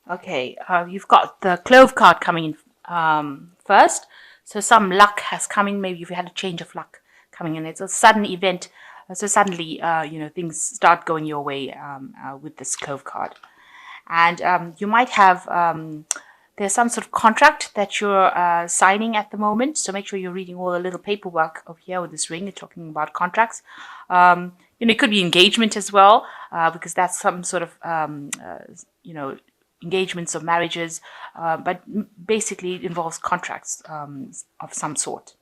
Okay, you've got the Clove card coming in first. So some luck has come in. Maybe you've had a change of luck coming in. It's a sudden event. So suddenly, things start going your way with this Clove card. And you might have, there's some sort of contract that you're signing at the moment. So make sure you're reading all the little paperwork over here with this ring. It's talking about contracts. It could be engagement as well, because that's some sort of, engagements or marriages, but basically it involves contracts of some sort.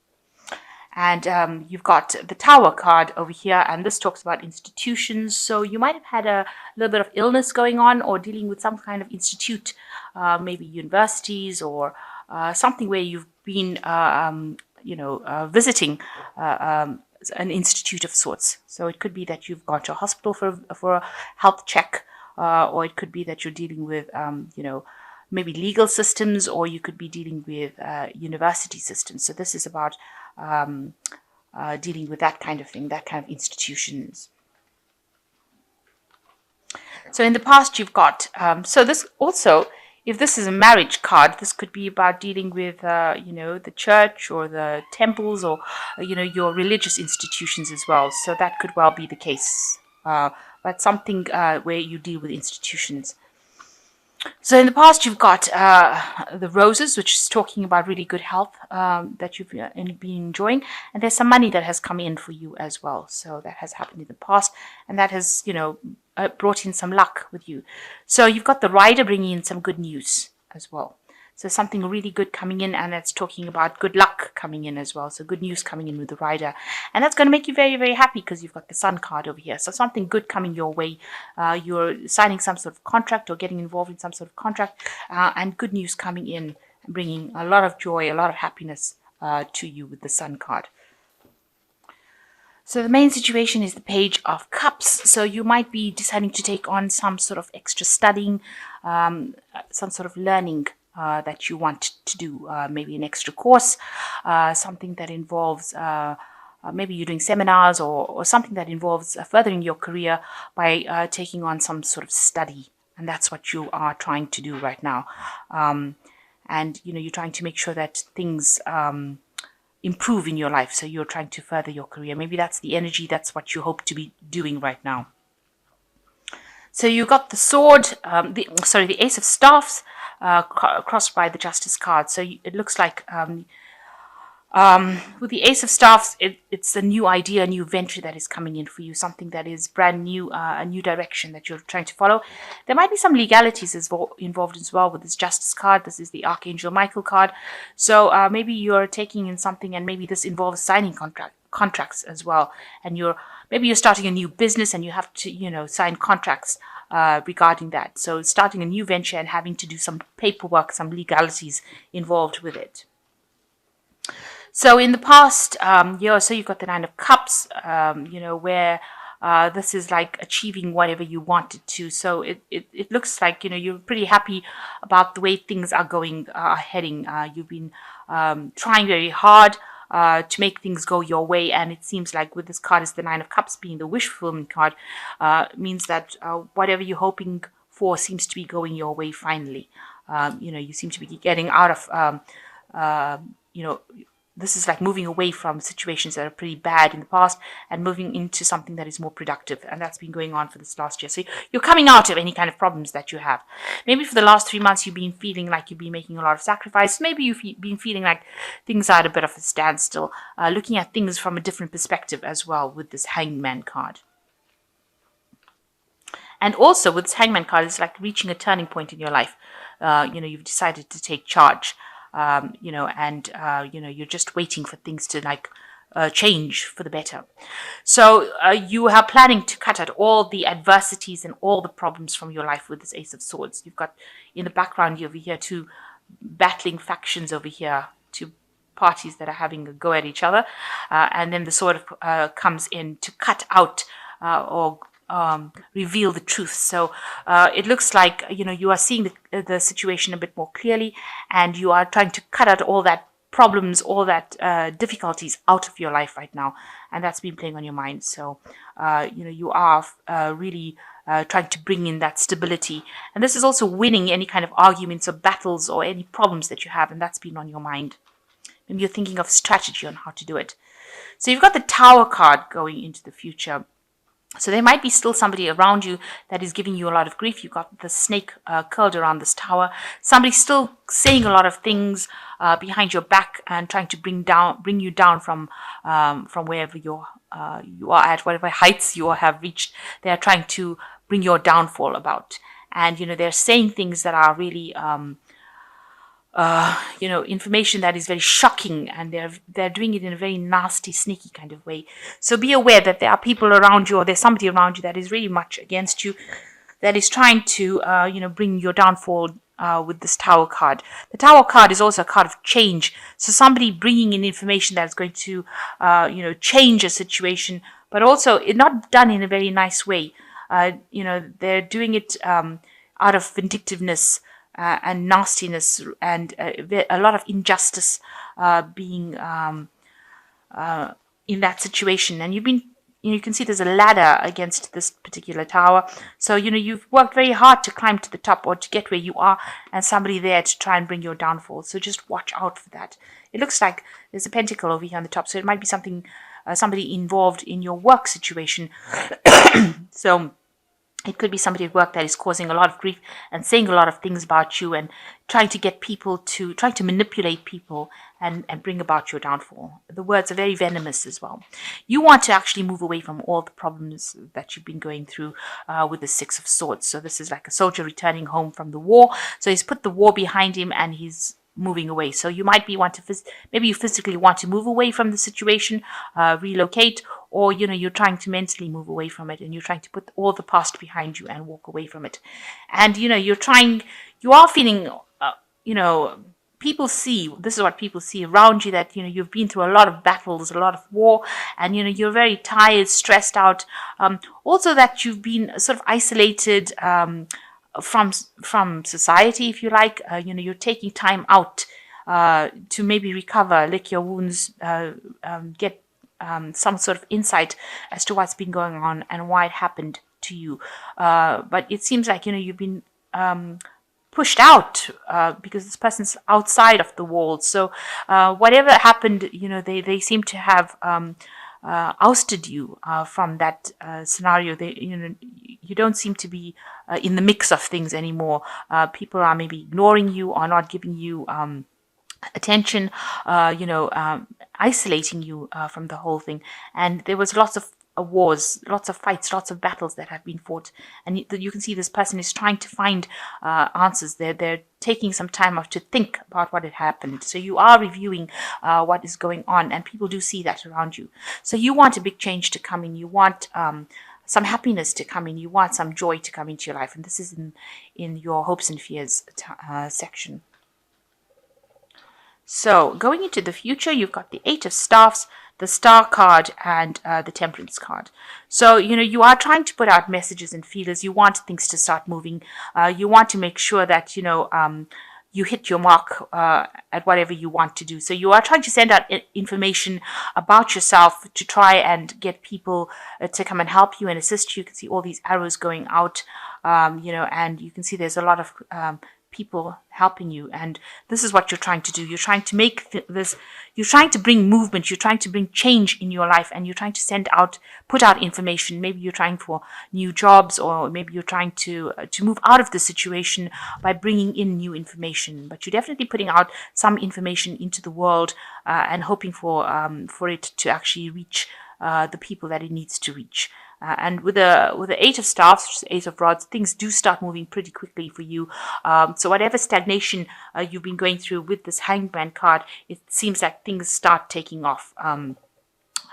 And you've got the Tower card over here, and this talks about institutions. So you might have had a little bit of illness going on or dealing with some kind of institute, maybe universities or something where you've been, visiting an institute of sorts. So it could be that you've gone to a hospital for a health check, or it could be that you're dealing with, maybe legal systems, or you could be dealing with university systems. So this is about dealing with that kind of thing, that kind of institutions. So in the past, you've got, so this also, if this is a marriage card, this could be about dealing with, the church or the temples or, your religious institutions as well. So that could well be the case. But something where you deal with institutions. So in the past, you've got the roses, which is talking about really good health that you've been enjoying, and there's some money that has come in for you as well. So that has happened in the past, and that has, brought in some luck with you. So you've got the rider bringing in some good news as well. So something really good coming in, and that's talking about good luck coming in as well. So good news coming in with the rider. And that's going to make you very, very happy because you've got the sun card over here. So something good coming your way. You're signing some sort of contract or getting involved in some sort of contract, and good news coming in, bringing a lot of joy, a lot of happiness to you with the sun card. So the main situation is the Page of Cups. So you might be deciding to take on some sort of extra studying, some sort of learning that you want to do, maybe an extra course, something that involves maybe you're doing seminars or something that involves furthering your career by taking on some sort of study. And that's what you are trying to do right now. And, you're trying to make sure that things improve in your life. So you're trying to further your career. Maybe that's the energy. That's what you hope to be doing right now. So you got the sword, the Ace of Staffs, crossed by the Justice card. So it looks like with the Ace of Staffs, it's a new idea, a new venture that is coming in for you, something that is brand new, a new direction that you're trying to follow. There might be some legalities involved as well with this Justice card. This is the Archangel Michael card. So maybe you're taking in something, and maybe this involves signing contracts as well. And maybe you're starting a new business and you have to, sign contracts regarding that. So starting a new venture and having to do some paperwork, some legalities involved with it. So in the past, so you've got the Nine of Cups, where this is like achieving whatever you wanted to. So it looks like, you're pretty happy about the way things are heading. You've been trying very hard to make things go your way. And it seems like with this card, is the Nine of Cups being the wish fulfillment card, means that whatever you're hoping for seems to be going your way finally. You seem to be getting out of, this is like moving away from situations that are pretty bad in the past and moving into something that is more productive. And that's been going on for this last year. So you're coming out of any kind of problems that you have. Maybe for the last 3 months, you've been feeling like you've been making a lot of sacrifice. Maybe you've been feeling like things are at a bit of a standstill, looking at things from a different perspective as well with this Hangman card. And also with this Hangman card, it's like reaching a turning point in your life. You've decided to take charge. You're just waiting for things to change for the better. So you are planning to cut out all the adversities and all the problems from your life with this Ace of Swords. You've got in the background over here two battling factions over here, two parties that are having a go at each other. And then the sword comes in to cut out or reveal the truth. So it looks like you are seeing the situation a bit more clearly, and you are trying to cut out all that problems, all that difficulties out of your life right now, and that's been playing on your mind. So you are really trying to bring in that stability. And this is also winning any kind of arguments or battles or any problems that you have, and that's been on your mind. Maybe you're thinking of strategy on how to do it. So you've got the Tower card going into the future. So there might be still somebody around you that is giving you a lot of grief. You've got the snake curled around this tower. Somebody's still saying a lot of things behind your back and trying to bring you down from wherever you are at, whatever heights you have reached. They are trying to bring your downfall about, and they're saying things that are really information that is very shocking, and they're doing it in a very nasty, sneaky kind of way. So be aware that there are people around you, or there's somebody around you that is really much against you, that is trying to, bring your downfall with this Tower card. The Tower card is also a card of change. So somebody bringing in information that's going to, change a situation, but also it not done in a very nice way. They're doing it out of vindictiveness, and nastiness, and a lot of injustice being in that situation. And you can see there's a ladder against this particular tower. So, you've worked very hard to climb to the top or to get where you are, and somebody there to try and bring your downfall. So just watch out for that. It looks like there's a pentacle over here on the top. So it might be somebody involved in your work situation. So it could be somebody at work that is causing a lot of grief and saying a lot of things about you and trying to manipulate people and bring about your downfall. The words are very venomous as well. You want to actually move away from all the problems that you've been going through with the Six of Swords. So this is like a soldier returning home from the war. So he's put the war behind him and he's moving away. So you might be maybe you physically want to move away from the situation, relocate, or you're trying to mentally move away from it, and you're trying to put all the past behind you and walk away from it. And you are feeling, people see, this is what people see around you, that you've been through a lot of battles, a lot of war, and you're very tired, stressed out. Also that you've been sort of isolated from society, if you like. You're taking time out to maybe recover, lick your wounds, get some sort of insight as to what's been going on and why it happened to you. But it seems like you've been pushed out because this person's outside of the walls. So whatever happened, they seem to have ousted you from that scenario. You don't seem to be in the mix of things anymore. People are maybe ignoring you or not giving you attention, isolating you from the whole thing. And there was lots of wars, lots of fights, lots of battles that have been fought. And you can see this person is trying to find answers. They're taking some time off to think about what had happened. So you are reviewing what is going on, and people do see that around you. So you want a big change to come in. You want some happiness to come in. You want some joy to come into your life. And this is in your hopes and fears section. So going into the future, you've got the Eight of Staffs, the Star card, and the Temperance card. So, you are trying to put out messages and feelers. You want things to start moving. You want to make sure that, you hit your mark at whatever you want to do. So you are trying to send out information about yourself to try and get people to come and help you and assist you. You can see all these arrows going out, and you can see there's a lot of people helping you, and this is what you're trying to do. You're trying to make you're trying to bring movement, you're trying to bring change in your life, and you're trying to put out information. Maybe you're trying for new jobs, or maybe you're trying to move out of the situation by bringing in new information. But you're definitely putting out some information into the world and hoping for it to actually reach the people that it needs to reach. And with the Eight of Staffs, Ace of Rods, things do start moving pretty quickly for you. So whatever stagnation you've been going through with this Hangman card, it seems like things start taking off.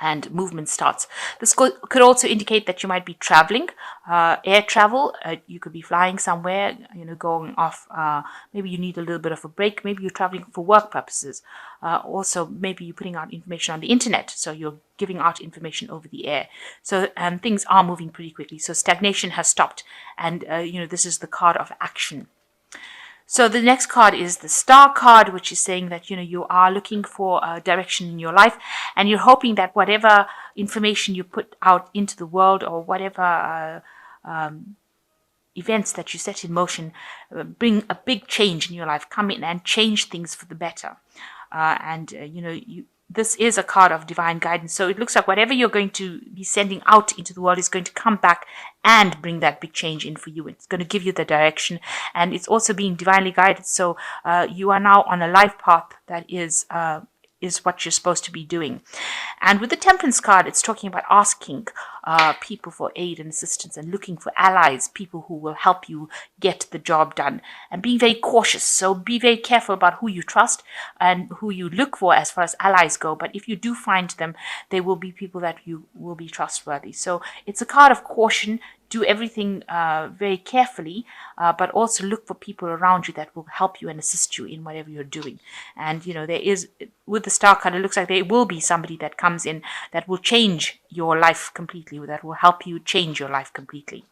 And movement starts. This could also indicate that you might be traveling, air travel. You could be flying somewhere, going off. Maybe you need a little bit of a break. Maybe you're traveling for work purposes. Also, maybe you're putting out information on the internet. So you're giving out information over the air. So things are moving pretty quickly. So stagnation has stopped. And, this is the card of action. So the next card is the Star card, which is saying that, you are looking for a direction in your life, and you're hoping that whatever information you put out into the world, or whatever events that you set in motion bring a big change in your life, come in and change things for the better. This is a card of divine guidance. So it looks like whatever you're going to be sending out into the world is going to come back and bring that big change in for you. It's going to give you the direction, and it's also being divinely guided. So you are now on a life path that is what you're supposed to be doing. And with the Temperance card, it's talking about asking people for aid and assistance and looking for allies, people who will help you get the job done, and being very cautious. So be very careful about who you trust and who you look for as far as allies go. But if you do find them, they will be people that you will be trustworthy. So it's a card of caution. Do everything very carefully, but also look for people around you that will help you and assist you in whatever you're doing. And, there is, with the Star card, it looks like there will be somebody that comes in that will change your life completely, that will help you change your life completely.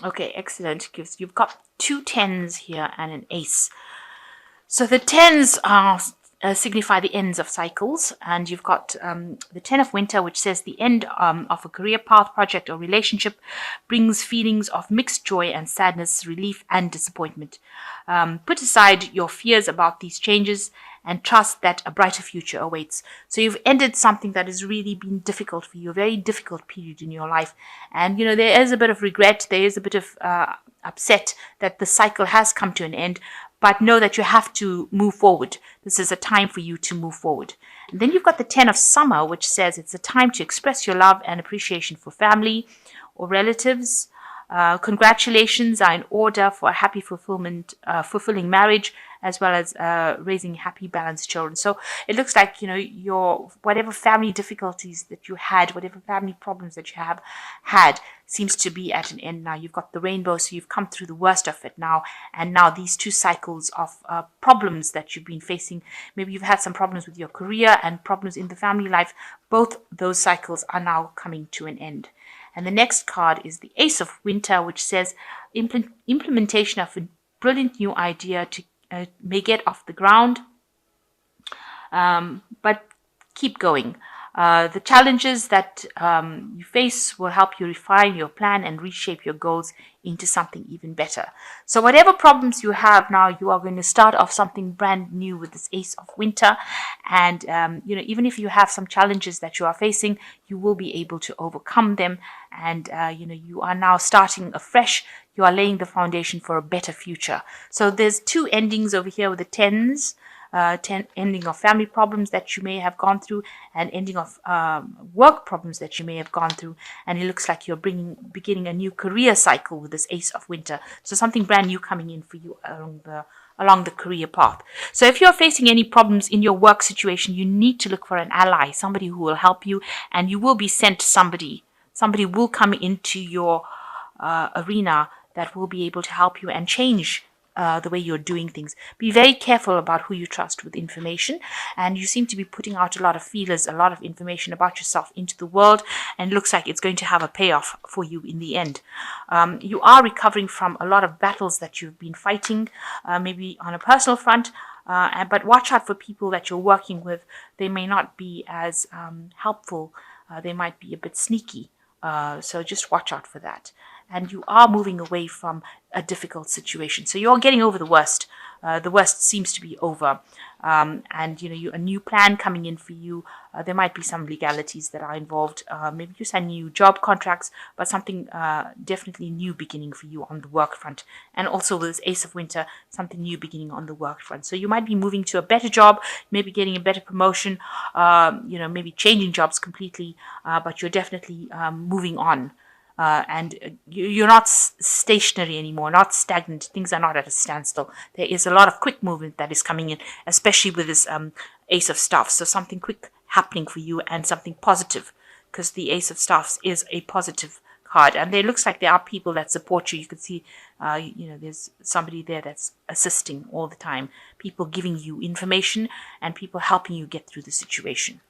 Okay, excellent. You've got 2 10s here and an ace. So the 10s are signify the ends of cycles, and you've got the 10 of Winter, which says the end of a career path, project, or relationship brings feelings of mixed joy and sadness, relief and disappointment. Put aside your fears about these changes and trust that a brighter future awaits. So you've ended something that has really been difficult for you, a very difficult period in your life. And, there is a bit of regret, there is a bit of upset that the cycle has come to an end, but know that you have to move forward. This is a time for you to move forward. And then you've got the 10 of Summer, which says it's a time to express your love and appreciation for family or relatives. Congratulations are in order for a happy fulfilling marriage, as well as raising happy, balanced children. So it looks like, your whatever family difficulties that you had, whatever family problems that you have had, seems to be at an end now. You've got the rainbow, so you've come through the worst of it now. And now these 2 cycles of problems that you've been facing, maybe you've had some problems with your career and problems in the family life, both those cycles are now coming to an end. And the next card is the Ace of Winter, which says implementation of a brilliant new idea may get off the ground, but keep going. The challenges that you face will help you refine your plan and reshape your goals into something even better. So whatever problems you have now, you are going to start off something brand new with this Ace of Winter. And, even if you have some challenges that you are facing, you will be able to overcome them. And, you are now starting afresh. You are laying the foundation for a better future. So there's 2 endings over here with the 10s. Ending of family problems that you may have gone through, and ending of work problems that you may have gone through. And it looks like you're beginning a new career cycle with this Ace of Winter. So something brand new coming in for you along the career path. So if you're facing any problems in your work situation, you need to look for an ally, somebody who will help you, and you will be sent somebody. Somebody will come into your arena that will be able to help you and change the way you're doing things. Be very careful about who you trust with information, and you seem to be putting out a lot of feelers, a lot of information about yourself into the world, and it looks like it's going to have a payoff for you in the end. You are recovering from a lot of battles that you've been fighting, maybe on a personal front, but watch out for people that you're working with. They may not be as helpful. They might be a bit sneaky. So just watch out for that. And you are moving away from a difficult situation. So you're getting over the worst. The worst seems to be over. And, a new plan coming in for you. There might be some legalities that are involved. Maybe you sign new job contracts, but something definitely new beginning for you on the work front. And also with this Ace of Winter, something new beginning on the work front. So you might be moving to a better job, maybe getting a better promotion, maybe changing jobs completely, but you're definitely moving on. And you're not stationary anymore, not stagnant. Things are not at a standstill. There is a lot of quick movement that is coming in, especially with this Ace of Staffs. So something quick happening for you and something positive, because the Ace of Staffs is a positive card. And there looks like there are people that support you. You can see, there's somebody there that's assisting all the time. People giving you information and people helping you get through the situation.